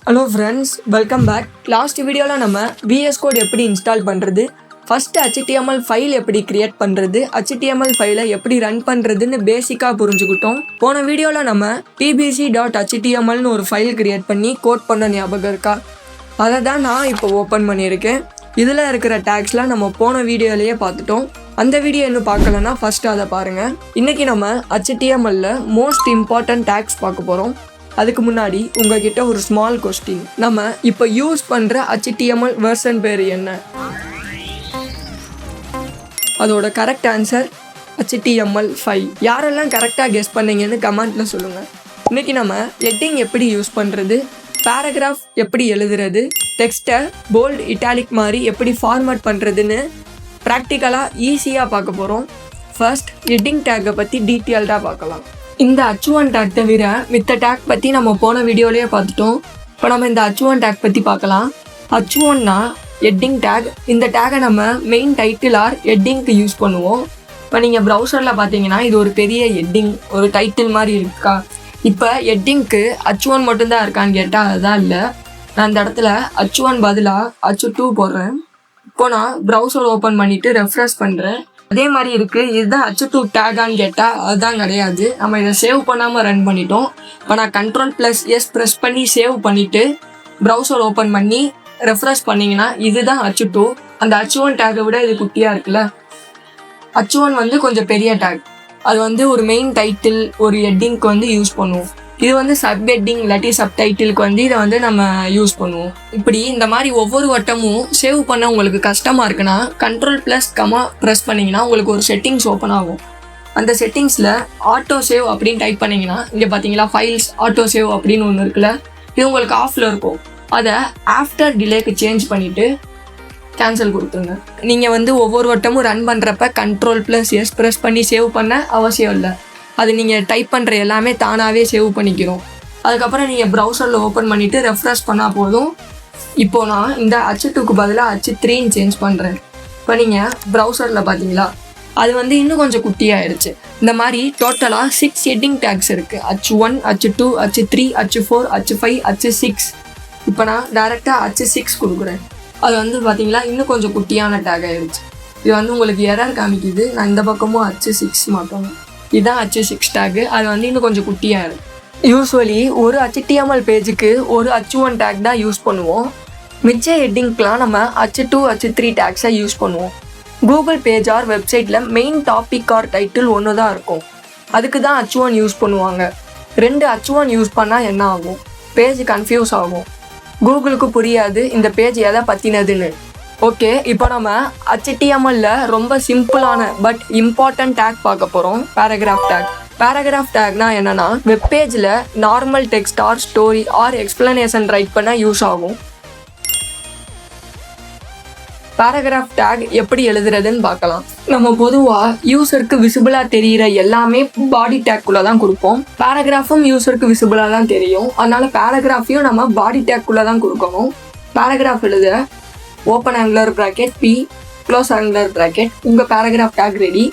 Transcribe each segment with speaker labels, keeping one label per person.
Speaker 1: Hello friends, welcome back. Last video la nama VS Code எப்படி install பண்றது, first HTML file எப்படி create பண்றது, HTML file எப்படி run பண்றதுன்னு பேசிக்கா புரிஞ்சுக்கிட்டோம். போன வீடியோல நம்ம pbc.html னு ஒரு ஃபைல் கிரியேட் பண்ணி கோட் பண்ண ஞாபகம் இருக்கா? அதை தான் நான் இப்போ ஓபன் பண்ணியிருக்கேன். இதில் இருக்கிற டேக்ஸ்லாம் நம்ம போன வீடியோலயே பார்த்துட்டோம். அந்த வீடியோ இன்னும் பார்க்கலன்னா ஃபர்ஸ்ட் அதை பாருங்க. இன்னைக்கு நம்ம HTML மோஸ்ட் இம்பார்ட்டன்ட் டேக்ஸ் பார்க்க போகிறோம். அதுக்கு முன்னாடி உங்ககிட்ட ஒரு ஸ்மால் கொஸ்டின், நம்ம இப்போ யூஸ் பண்ணுற HTML வெர்ஷன் பேர் என்ன? அதோட கரெக்ட் ஆன்சர் HTML5. யாரெல்லாம் கரெக்டாக கெஸ் பண்ணீங்கன்னு கமெண்ட்டில் சொல்லுங்கள். இன்றைக்கி நம்ம ஹெட்டிங் எப்படி யூஸ் பண்ணுறது, பேராகிராஃப் எப்படி எழுதுறது, டெக்ஸ்ட்டை போல்ட் இட்டாலிக் மாதிரி எப்படி ஃபார்மேட் பண்ணுறதுன்னு ப்ராக்டிக்கலாக ஈஸியாக பார்க்க போகிறோம். ஃபர்ஸ்ட் ஹெட்டிங் டேக்கை பற்றி டீட்டெயில்டாக பார்க்கலாம். இந்த H1 டேக் தவிர மித்த டேக் பற்றி நம்ம போன வீடியோலேயே பார்த்துட்டோம். இப்போ நம்ம இந்த H1 டேக் பற்றி பார்க்கலாம். H1னா ஹெட்டிங் டேக். இந்த டேக்கை நம்ம மெயின் டைட்டில் ஆர் ஹெட்டிங்க்கு யூஸ் பண்ணுவோம். இப்போ நீங்கள் ப்ரௌசரில் பார்த்தீங்கன்னா இது ஒரு பெரிய ஹெட்டிங், ஒரு டைட்டில் மாதிரி இருக்கா. இப்போ ஹெட்டிங்க்கு H1 மட்டும்தான் இருக்கான்னு கேட்டால் அதுதான் இல்லை. நான் இந்த இடத்துல H1 பதிலாக H2 போடுறேன். இப்போ நான் ப்ரௌசர் ஓப்பன் பண்ணிவிட்டு ரெஃப்ரெஷ் பண்ணுறேன். அதே மாதிரி இருக்குது. இதுதான் H2 டேகான்னு கேட்டால் அதுதான் கிடையாது. நம்ம இதை சேவ் பண்ணாமல் ரன் பண்ணிட்டோம். இப்போ நான் Ctrl+S ப்ரெஸ் பண்ணி சேவ் பண்ணிவிட்டு ப்ரௌசர் ஓப்பன் பண்ணி ரெஃப்ரெஷ் பண்ணிங்கன்னா இதுதான் H2. அந்த H1 டேக்கை விட இது குட்டியாக இருக்குல்ல. H1 வந்து கொஞ்சம் பெரிய டேக். அது ஒரு மெயின் டைட்டில், ஒரு ஹெட்டிங்க்கு யூஸ் பண்ணுவோம். இது சப் ஹெட்டிங் இல்லாட்டி சப் டைட்டிலுக்கு இதை நம்ம யூஸ் பண்ணுவோம். இப்படி இந்த மாதிரி ஒவ்வொரு வட்டமும் சேவ் பண்ண உங்களுக்கு கஷ்டமாக இருக்குன்னா Ctrl+, ப்ரெஸ் பண்ணிங்கன்னா உங்களுக்கு ஒரு செட்டிங்ஸ் ஓப்பன் ஆகும். அந்த செட்டிங்ஸில் ஆட்டோ சேவ் அப்படின்னு டைப் பண்ணிங்கன்னா இங்கே பார்த்தீங்களா ஃபைல்ஸ் ஆட்டோ சேவ் அப்படின்னு ஒன்று இருக்குல்ல, இது உங்களுக்கு ஆஃபில் இருக்கும். அதை ஆஃப்டர் டிலேக்கு சேஞ்ச் பண்ணிவிட்டு கேன்சல் கொடுத்துருங்க. நீங்கள் ஒவ்வொரு வட்டமும் ரன் பண்ணுறப்ப Ctrl+S ப்ரெஸ் பண்ணி சேவ் பண்ண அவசியம் இல்லை. அது நீங்கள் டைப் பண்ணுற எல்லாமே தானாகவே சேவ் பண்ணிக்கிறோம். அதுக்கப்புறம் நீங்கள் ப்ரௌசரில் ஓப்பன் பண்ணிவிட்டு ரெஃப்ரெஷ் பண்ணால் போதும். இப்போது நான் இந்த H2க்கு பதிலாக H3ன்னு சேஞ்ச் பண்ணுறேன். இப்போ நீங்கள் ப்ரௌசரில் பார்த்தீங்களா அது இன்னும் கொஞ்சம் குட்டியாகிடுச்சு. இந்த மாதிரி டோட்டலாக 6 ஹெட்டிங் டேக்ஸ் இருக்குது. H1, H2, H3, H4, H5, H6. இப்போ நான் டேரெக்டாக H6 கொடுக்குறேன். அது பார்த்தீங்களா இன்னும் கொஞ்சம் குட்டியான டேக் ஆகிடுச்சு. இது உங்களுக்கு எரர் காமிக்குது. நான் இந்த பக்கமும் H6 மாட்டோம். இதுதான் H6 டேக்கு. அது இன்னும் கொஞ்சம் குட்டியாக இருக்குது. யூஸ்வலி ஒரு HTML பேஜுக்கு ஒரு H1 டேக் தான் யூஸ் பண்ணுவோம். மிச்ச ஹெட்டிங்க்கெலாம் நம்ம H2, H3 டேக்ஸை யூஸ் பண்ணுவோம். கூகுள் பேஜ் ஆர் வெப்சைட்டில் மெயின் டாபிக் ஆர் டைட்டில் ஒன்று தான் இருக்கும். அதுக்கு தான் H1 யூஸ் பண்ணுவாங்க. 2 H1 யூஸ் பண்ணால் என்ன ஆகும்? பேஜ் கன்ஃபியூஸ் ஆகும். கூகுளுக்கு புரியாது இந்த பேஜ் எதை பற்றினதுன்னு. ஓகே, இப்போ நம்ம HTML ரொம்ப சிம்பிளான பட் இம்பார்ட்டன்ட் டேக் பார்க்க போகிறோம், பேராகிராஃப் டேக். பேராகிராஃப் டேக்னா என்னென்னா வெப்பேஜில் normal text or story or explanation write பண்ண யூஸ் ஆகும். பேராகிராஃப் டேக் எப்படி எழுதுறதுன்னு பார்க்கலாம். நம்ம பொதுவாக யூசருக்கு விசிபிளாக தெரிகிற எல்லாமே பாடி டேக்குள்ளே தான் கொடுப்போம். பேராகிராஃபும் யூசருக்கு விசிபிளாக தான் தெரியும். அதனால பேராகிராஃபையும் நம்ம பாடி டேக்குள்ளே தான் கொடுக்கணும். பேராகிராஃப் எழுத open angular bracket P, close angular bracket. உங்கள் பேராகிராஃப் டேக் ரெடி.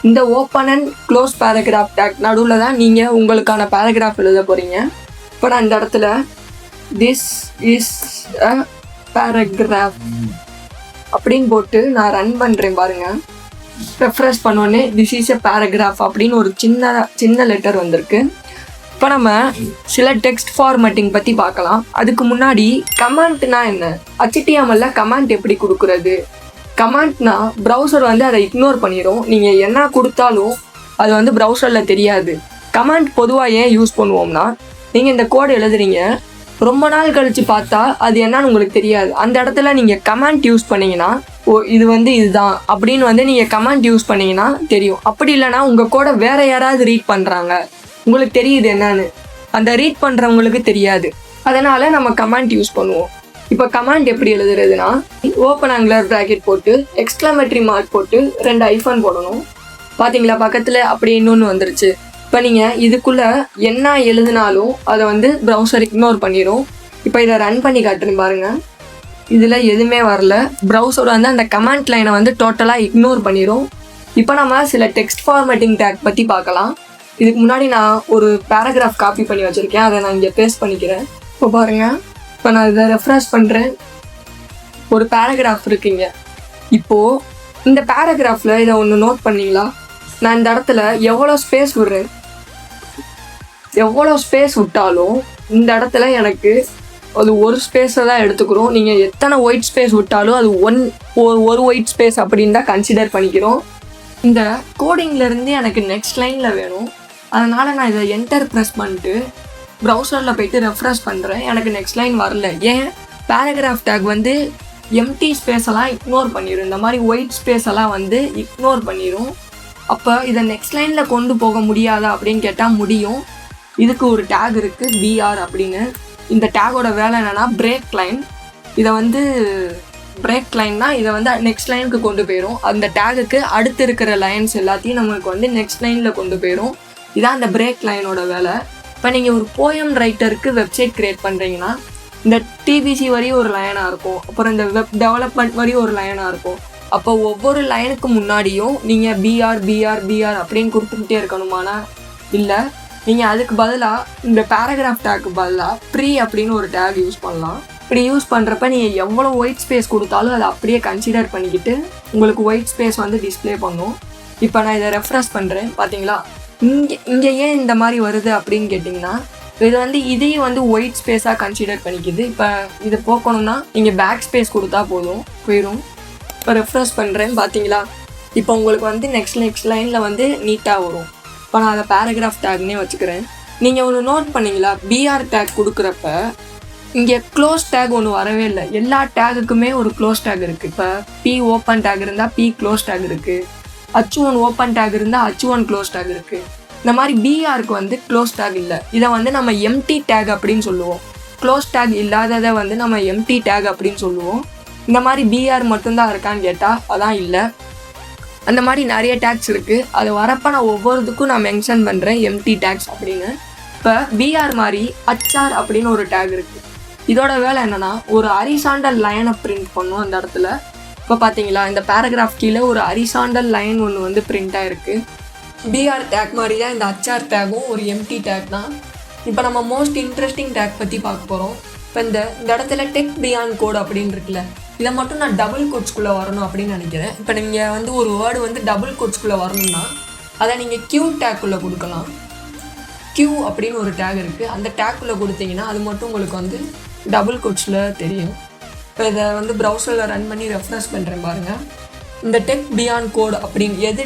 Speaker 1: இந்த open and close paragraph take நடுவில் தான் நீங்கள் உங்களுக்கான பேராகிராஃப் எழுத போகிறீங்க. இப்போ நான் இந்த இடத்துல திஸ் இஸ் அ பேராகிராஃப் அப்படின்னு போட்டு நான் ரன் பண்ணுறேன் பாருங்கள். ரெஃப்ரெஷ் பண்ணோன்னே திஸ் இஸ் எ பேராகிராஃப் அப்படின்னு ஒரு சின்ன லெட்டர் வந்திருக்கு. இப்போ நம்ம சில டெக்ஸ்ட் ஃபார்மேட்டிங் பற்றி பார்க்கலாம். அதுக்கு முன்னாடி கமெண்ட்னா என்ன, HTML கமெண்ட் எப்படி கொடுக்குறது. கமெண்ட்னா ப்ரௌசர் அதை இக்னோர் பண்ணிடும். நீங்கள் என்ன கொடுத்தாலும் அது ப்ரௌசரில் தெரியாது. கமெண்ட் பொதுவாக ஏன் யூஸ் பண்ணுவோம்னா, நீங்கள் இந்த கோடு எழுதுறீங்க, ரொம்ப நாள் கழித்து பார்த்தா அது என்னன்னு உங்களுக்கு தெரியாது. அந்த இடத்துல நீங்கள் கமெண்ட் யூஸ் பண்ணிங்கன்னா இது இதுதான் அப்படின்னு நீங்கள் கமெண்ட் யூஸ் பண்ணிங்கன்னா தெரியும். அப்படி இல்லைனா உங்கள் கோடை வேறு யாராவது ரீட் பண்ணுறாங்க, உங்களுக்கு தெரியுது என்னன்னு, அந்த ரீட் பண்ணுறவங்களுக்கு தெரியாது. அதனால் நம்ம கமெண்ட் யூஸ் பண்ணுவோம். இப்போ கமெண்ட் எப்படி எழுதுறதுன்னா ஓப்பன் ஆங்குலர் ப்ராக்கெட் போட்டு எக்ஸ்க்ளமேட்டரி மார்க் போட்டு 2 ஐஃபன் போடணும். பார்த்தீங்களா பக்கத்தில் அப்படி இன்னொன்று வந்துருச்சு. இப்போ நீங்கள் இதுக்குள்ளே என்ன எழுதினாலும் அதை ப்ரௌசர் இக்னோர் பண்ணிடும். இப்போ இதை ரன் பண்ணி காட்டுறேன் பாருங்கள். இதில் எதுவுமே வரல. ப்ரௌசர் அந்த கமெண்ட் லைனை டோட்டலாக இக்னோர் பண்ணிடும். இப்போ நம்ம சில டெக்ஸ்ட் ஃபார்மேட்டிங் டேக் பற்றி பார்க்கலாம். இதுக்கு முன்னாடி நான் ஒரு பேராகிராஃப் காப்பி பண்ணி வச்சுருக்கேன். அதை நான் இங்கே பேஸ்ட் பண்ணிக்கிறேன். இப்போ பாருங்கள், இப்போ நான் இதை ரெஃப்ரெஷ் பண்ணுறேன். ஒரு பேராகிராஃப் இருக்குங்க. இப்போது இந்த பேராகிராஃபில் இதை ஒன்று நோட் பண்ணிங்களா? நான் இந்த இடத்துல எவ்வளோ ஸ்பேஸ் விடுறேன். எவ்வளோ ஸ்பேஸ் விட்டாலும் இந்த இடத்துல எனக்கு அது ஒரு ஸ்பேஸை தான் எடுத்துக்கிறோம். நீங்கள் எத்தனை ஒயிட் ஸ்பேஸ் விட்டாலும் அது ஒரு ஒயிட் ஸ்பேஸ் அப்படின்னு தான் கன்சிடர் பண்ணிக்கிறோம். இந்த கோடிங்லேருந்து எனக்கு நெக்ஸ்ட் லைனில் வேணும். அதனால் நான் இதை என்டர் ப்ரெஸ் பண்ணிட்டு ப்ரௌசரில் போய்ட்டு ரெஃப்ரெஷ் பண்ணுறேன். எனக்கு நெக்ஸ்ட் லைன் வரல. ஏன்? பேராகிராஃப் டேக் வந்து எம்டி ஸ்பேஸ் எல்லாம் இக்னோர் பண்ணிடும். இந்த மாதிரி ஒயிட் ஸ்பேஸ் எல்லாம் வந்து இக்னோர் பண்ணிடும். அப்போ இதை நெக்ஸ்ட் லைனில் கொண்டு போக முடியாதா அப்படின்னு கேட்டால் முடியும். இதுக்கு ஒரு டேக் இருக்குது, பிஆர் அப்படின்னு. இந்த டேகோட வேலை என்னென்னா பிரேக் லைன். இதை வந்து பிரேக் லைன்னா இதை வந்து நெக்ஸ்ட் லைனுக்கு கொண்டு போயிடும். அந்த டேகுக்கு அடுத்து இருக்கிற லைன்ஸ் எல்லாத்தையும் நம்மளுக்கு வந்து நெக்ஸ்ட் லைனில் கொண்டு போயிடும். இதான் அந்த பிரேக் லைனோட வேலை. இப்போ நீங்கள் ஒரு போயம் ரைட்டருக்கு வெப்சைட் க்ரியேட் பண்ணுறீங்கன்னா இந்த டிபிசி வரையும் ஒரு லைனாக இருக்கும், அப்புறம் இந்த வெப் டெவலப்மெண்ட் வரையும் ஒரு லைனாக இருக்கும். அப்போ ஒவ்வொரு லைனுக்கு முன்னாடியும் நீங்கள் பிஆர் அப்படின்னு கொடுத்துக்கிட்டே இருக்கணுமானா இல்லை. நீங்கள் அதுக்கு பதிலாக இந்த பேராகிராஃப் டேக்கு பதிலாக ப்ரீ அப்படின்னு ஒரு டேக் யூஸ் பண்ணலாம். இப்படி யூஸ் பண்ணுறப்ப நீங்கள் எவ்வளோ ஒயிட் ஸ்பேஸ் கொடுத்தாலும் அதை அப்படியே கன்சிடர் பண்ணிக்கிட்டு உங்களுக்கு ஒயிட் ஸ்பேஸ் வந்து டிஸ்பிளே பண்ணும். இப்போ நான் இதை ரெஃப்ரெஷ் பண்ணுறேன். பார்த்தீங்களா, இங்கே ஏன் இந்த மாதிரி வருது அப்படின்னு கேட்டிங்கன்னா இது வந்து இதையும் வந்து ஒயிட் ஸ்பேஸாக கன்சிடர் பண்ணிக்குது. இப்போ இதை போக்கணும்னா நீங்கள் பேக் ஸ்பேஸ் கொடுத்தா போயிடும். இப்போ ரெஃப்ரெஷ் பண்ணுறேன். பார்த்தீங்களா, இப்போ உங்களுக்கு வந்து நெக்ஸ்ட் லைனில் வந்து நீட்டாக வரும். இப்போ நான் அதை பேராகிராஃப் டேக்னே வச்சுக்கிறேன். நீங்கள் ஒன்று நோட் பண்ணிங்களா, பிஆர் டேக் கொடுக்குறப்ப இங்கே க்ளோஸ் டேக் ஒன்று வரவே இல்லை. எல்லா டேகுக்குமே ஒரு க்ளோஸ் டேக் இருக்குது. இப்போ பி ஓப்பன் டேக் இருந்தால் பி க்ளோஸ் டேக் இருக்குது, H1 ஓப்பன் டேக் இருந்தால் H1 க்ளோஸ் டேக் இருக்குது. இந்த மாதிரி பிஆருக்கு வந்து க்ளோஸ் டேக் இல்லை. இதை வந்து நம்ம எம்டி டேக் அப்படின்னு சொல்லுவோம். க்ளோஸ் டேக் இல்லாததை வந்து நம்ம எம்டி டேக் அப்படின்னு சொல்லுவோம். இந்த மாதிரி பிஆர் மட்டும்தான் இருக்கான்னு கேட்டால் அதான் இல்லை. அந்த மாதிரி நிறைய டேக்ஸ் இருக்குது. அது வரப்போ நான் ஒவ்வொருத்துக்கும் நான் மென்ஷன் பண்ணுறேன் எம்டி டேக்ஸ் அப்படின்னு. இப்போ பிஆர் மாதிரி HR அப்படின்னு ஒரு டேக் இருக்குது. இதோட வேலை என்னென்னா ஒரு ஹரிசாண்டல் லைனை பிரிண்ட் பண்ணும் அந்த இடத்துல. இப்போ பார்த்தீங்களா, இந்த பேராகிராஃப் கீழே ஒரு ஹரிசாண்டல் லைன் ஒன்று வந்து பிரிண்ட் ஆகிருக்கு. பிஆர் டேக் மாதிரி தான் இந்த HR டேக்கும் ஒரு எம்டி டேக் தான். இப்போ நம்ம மோஸ்ட் இன்ட்ரெஸ்டிங் டேக் பற்றி பார்க்க போகிறோம். இப்போ இந்த இடத்துல டெக் பியாண்ட் கோட் அப்படின்னு இருக்குல்ல, இதை மட்டும் நான் டபுள் கோட்ஸ்குள்ளே வரணும் அப்படின்னு நினைக்கிறேன். இப்போ நீங்கள் வந்து ஒரு வேர்டு வந்து டபுள் கோட்ஸ்குள்ளே வரணும்னா அதை நீங்கள் கியூ டேக்குள்ளே கொடுக்கலாம். கியூ அப்படின்னு ஒரு டேக் இருக்குது. அந்த டேக்குள்ளே கொடுத்தீங்கன்னா அது மட்டும் உங்களுக்கு வந்து டபுள் கோட்ஸில் தெரியும். இப்போ இதை வந்து ப்ரௌசரில் ரன் பண்ணி ரெஃப்ரெஷ் பண்ணுறேன் பாருங்கள். இந்த டெக் பியாண்ட் கோட் அப்படின்னு எது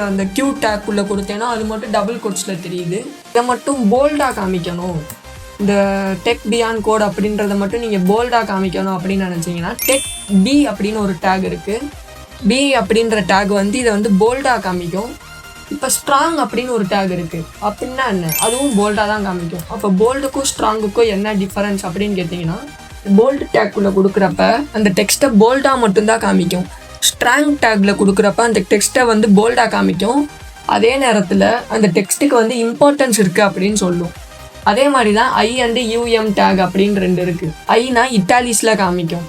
Speaker 1: அந்த கியூ டேக்குள்ளே கொடுத்தேன்னா அது மட்டும் டபுள் கோட்ஸில் தெரியுது. இதை மட்டும் போல்டாக காமிக்கணும், இந்த டெக் பியாண்ட் கோட் அப்படின்றத மட்டும் நீங்கள் போல்டாக காமிக்கணும் அப்படின்னு நினச்சிங்கன்னா டெக் பி அப்படின்னு ஒரு டேக் இருக்குது. பி அப்படின்ற டேக் வந்து இதை வந்து போல்டாக காமிக்கும். இப்போ ஸ்ட்ராங் அப்படின்னு ஒரு டேக் இருக்குது. அப்படின்னா என்ன, அதுவும் போல்டாக தான் காமிக்கும். அப்போ போல்டுக்கும் ஸ்ட்ராங்குக்கும் என்ன டிஃபரன்ஸ் அப்படின்னு கேட்டிங்கன்னா போல்டு டேக்குள்ளே கொடுக்குறப்ப அந்த டெக்ஸ்ட்டை போல்டாக மட்டும்தான் காமிக்கும். ஸ்ட்ராங் டேக்கில் கொடுக்குறப்ப அந்த டெக்ஸ்ட்டை வந்து போல்டாக காமிக்கும். அதே நேரத்தில் அந்த டெக்ஸ்ட்டுக்கு வந்து இம்பார்ட்டன்ஸ் இருக்குது அப்படின்னு சொல்லும். அதே மாதிரி தான் ஐ அண்டு யூஎம் டேக் அப்படின்னு 2 இருக்குது. ஐனா இட்டாலிஸில் காமிக்கும்.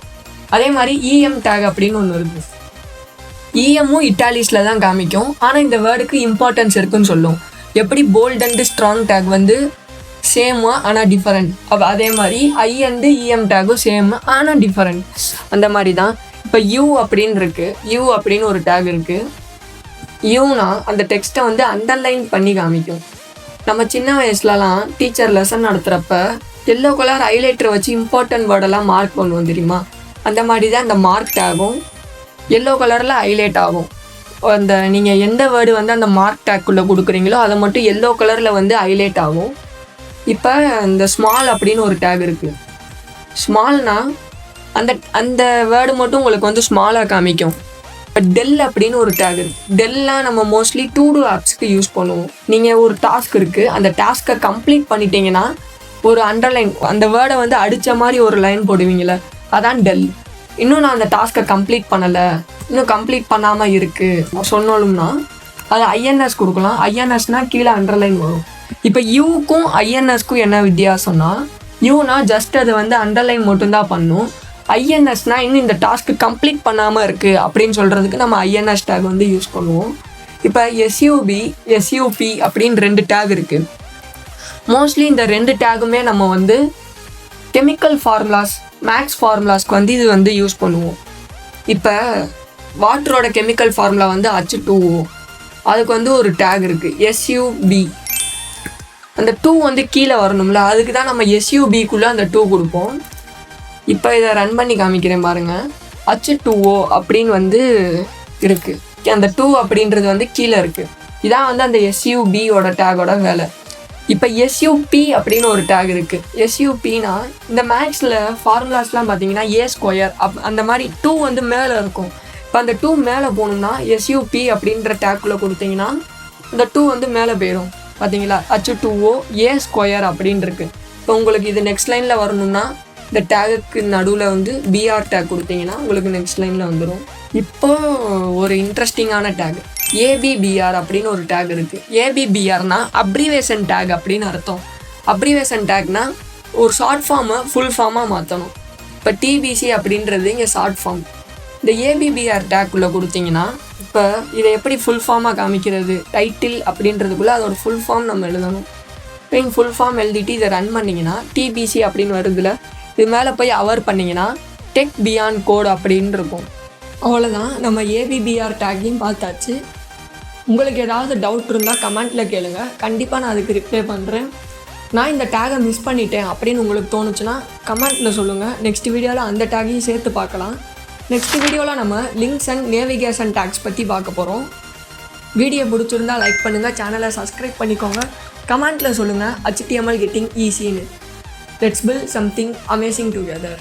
Speaker 1: அதே மாதிரி இஎம் டேக் அப்படின்னு ஒன்று இருக்குது. இஎம்மும் இட்டாலிஸில் தான் காமிக்கும், ஆனால் இந்த வேர்டுக்கு இம்பார்ட்டன்ஸ் இருக்குன்னு சொல்லும். எப்படி போல்ட் அண்டு ஸ்ட்ராங் டேக் வந்து சேமு ஆனால் டிஃபரெண்ட், அப்போ அதே மாதிரி ஐ அண்டு இஎம் டேக்கும் சேமு ஆனால் டிஃபரெண்ட். அந்த மாதிரி தான் இப்போ யூ அப்படின்னு இருக்குது. யூ அப்படின்னு ஒரு டேக் இருக்குது. யூனா அந்த டெக்ஸ்ட்டை வந்து அண்டர்லைன் பண்ணி காமிக்கும். நம்ம சின்ன வயசுலலாம் டீச்சர் லெசன் நடத்துகிறப்ப எல்லோ கலர் ஹைலைட்டரை வச்சு இம்பார்ட்டன்ட் வேர்டெல்லாம் மார்க் பண்ணுவோம் தெரியுமா. அந்த மாதிரி தான் இந்த மார்க் டேகும் எல்லோ கலரில் ஹைலைட் ஆகும். அந்த நீங்கள் எந்த வேர்டு வந்து அந்த மார்க் டேக்குள்ளே கொடுக்குறீங்களோ அதை மட்டும் எல்லோ கலரில் வந்து ஹைலைட் ஆகும். இப்போ இந்த ஸ்மால் அப்படின்னு ஒரு டேக் இருக்குது. ஸ்மால்னா அந்த வேர்டு மட்டும் உங்களுக்கு வந்து ஸ்மாலாக காமிக்கும். இப்போ டெல் அப்படின்னு ஒரு டேக் இருக்குது. டெல்லாம் நம்ம மோஸ்ட்லி டூ ஆப்ஸ்க்கு யூஸ் பண்ணுவோம். நீங்கள் ஒரு டாஸ்க் இருக்குது, அந்த டாஸ்க்கை கம்ப்ளீட் பண்ணிட்டீங்கன்னா ஒரு அண்டர்லைன், அந்த வேர்டை வந்து அடித்த மாதிரி ஒரு லைன் போடுவீங்களே, அதான் டெல். இன்னும் நான் அந்த டாஸ்க்கை கம்ப்ளீட் பண்ணலை, இன்னும் கம்ப்ளீட் பண்ணாமல் இருக்குது சொன்னோம்னா அது ஐஎன்எஸ் கொடுக்கலாம். ஐஎன்எஸ்னால் கீழே அண்டர்லைன் வரும். இப்போ யூக்கும் ஐஎன்எஸ்க்கும் என்ன வித்தியாசம்னா, யூனா ஜஸ்ட் அது வந்து அண்டர்லைன் மட்டும்தான் பண்ணும். ஐஎன்எஸ்னால் இன்னும் இந்த டாஸ்க்கு கம்ப்ளீட் பண்ணாமல் இருக்குது அப்படின்னு சொல்கிறதுக்கு நம்ம ஐஎன்எஸ் டேக் வந்து யூஸ் பண்ணுவோம். இப்போ எஸ்யூபி எஸ்யூபி அப்படின்னு 2 டேக் இருக்குது. மோஸ்ட்லி இந்த 2 டேகுமே நம்ம வந்து கெமிக்கல் ஃபார்முலாஸ் மேக்ஸ் ஃபார்முலாஸ்க்கு வந்து இது வந்து யூஸ் பண்ணுவோம். இப்போ வாட்டரோட கெமிக்கல் ஃபார்முலா வந்து H2O, அதுக்கு வந்து ஒரு டேக் இருக்குது SUB. அந்த 2 வந்து கீழே வரணும்ல, அதுக்கு தான் நம்ம SUBக்குள்ளே அந்த 2 கொடுப்போம். இப்போ இதை ரன் பண்ணி காமிக்கிறேன் பாருங்கள். H2O அப்படின்னு வந்து இருக்குது, அந்த 2 அப்படின்றது வந்து கீழே இருக்குது. இதான் வந்து அந்த SUBயோட டேகோட வேலை. இப்போ SUP அப்படின்னு ஒரு டேக் இருக்குது. SUPனா இந்த மேக்ஸில் ஃபார்முலாஸ்லாம் பார்த்தீங்கன்னா A² அந்த மாதிரி 2 வந்து மேலே இருக்கும். இப்போ அந்த 2 மேலே போகணும்னா SUP அப்படின்ற டேக்குள்ளே கொடுத்தீங்கன்னா இந்த 2 வந்து மேலே போயிடும். பார்த்தீங்களா, H2O A² அப்படின்னு இருக்குது. இப்போ உங்களுக்கு இது நெக்ஸ்ட் லைனில் வரணும்னா இந்த டேகுக்கு நடுவில் வந்து BR டேக் கொடுத்தீங்கன்னா உங்களுக்கு நெக்ஸ்ட் லைனில் வந்துடும். இப்போ ஒரு இன்ட்ரெஸ்டிங்கான டேக் ABBR அப்படின்னு ஒரு டேக் இருக்குது. ABBRனா அப்ரிவேஷன் டேக் அப்படின்னு அர்த்தம். அப்ரிவேஷன் டேக்னா ஒரு ஷார்ட் ஃபார்மை ஃபுல் ஃபார்மாக மாற்றணும். இப்போ TBC அப்படின்றது இங்கே ஷார்ட் ஃபார்ம். இந்த ABBR டேக்குள்ளே கொடுத்தீங்கன்னா இப்போ இதை எப்படி ஃபுல் ஃபார்மாக காமிக்கிறது, டைட்டில் அப்படின்றதுக்குள்ளே அதோட ஃபுல் ஃபார்ம் நம்ம எழுதணும். இப்போ இங்கே ஃபுல் ஃபார்ம் எழுதிட்டு இதை ரன் பண்ணிங்கன்னா TBC அப்படின்னு வருதுல, இது மேலே போய் அவர் பண்ணிங்கன்னா டெக் பியாண்ட் கோட் அப்படின்னு இருக்கும். அவ்வளோதான், நம்ம ABBR டேக்கையும் பார்த்தாச்சு. உங்களுக்கு ஏதாவது டவுட் இருந்தால் கமெண்ட்டில் கேளுங்க, கண்டிப்பாக நான் அதுக்கு ரிப்ளை பண்ணுறேன். நான் இந்த டேகை மிஸ் பண்ணிட்டேன் அப்படின்னு உங்களுக்கு தோணுச்சுன்னா கமெண்ட்டில் சொல்லுங்கள். நெக்ஸ்ட் வீடியோவில் அந்த டேகையும் சேர்த்து பார்க்கலாம். நெக்ஸ்ட் வீடியோவில் நம்ம லிங்க்ஸ் அண்ட் நேவிகேஷன் டேக்ஸ் பற்றி பார்க்க போகிறோம். வீடியோ பிடிச்சிருந்தால் லைக் பண்ணுங்கள், சேனலை சப்ஸ்கிரைப் பண்ணிக்கோங்க. கமெண்ட்டில் சொல்லுங்கள் HTML getting easyன்னு. Let's build something amazing together.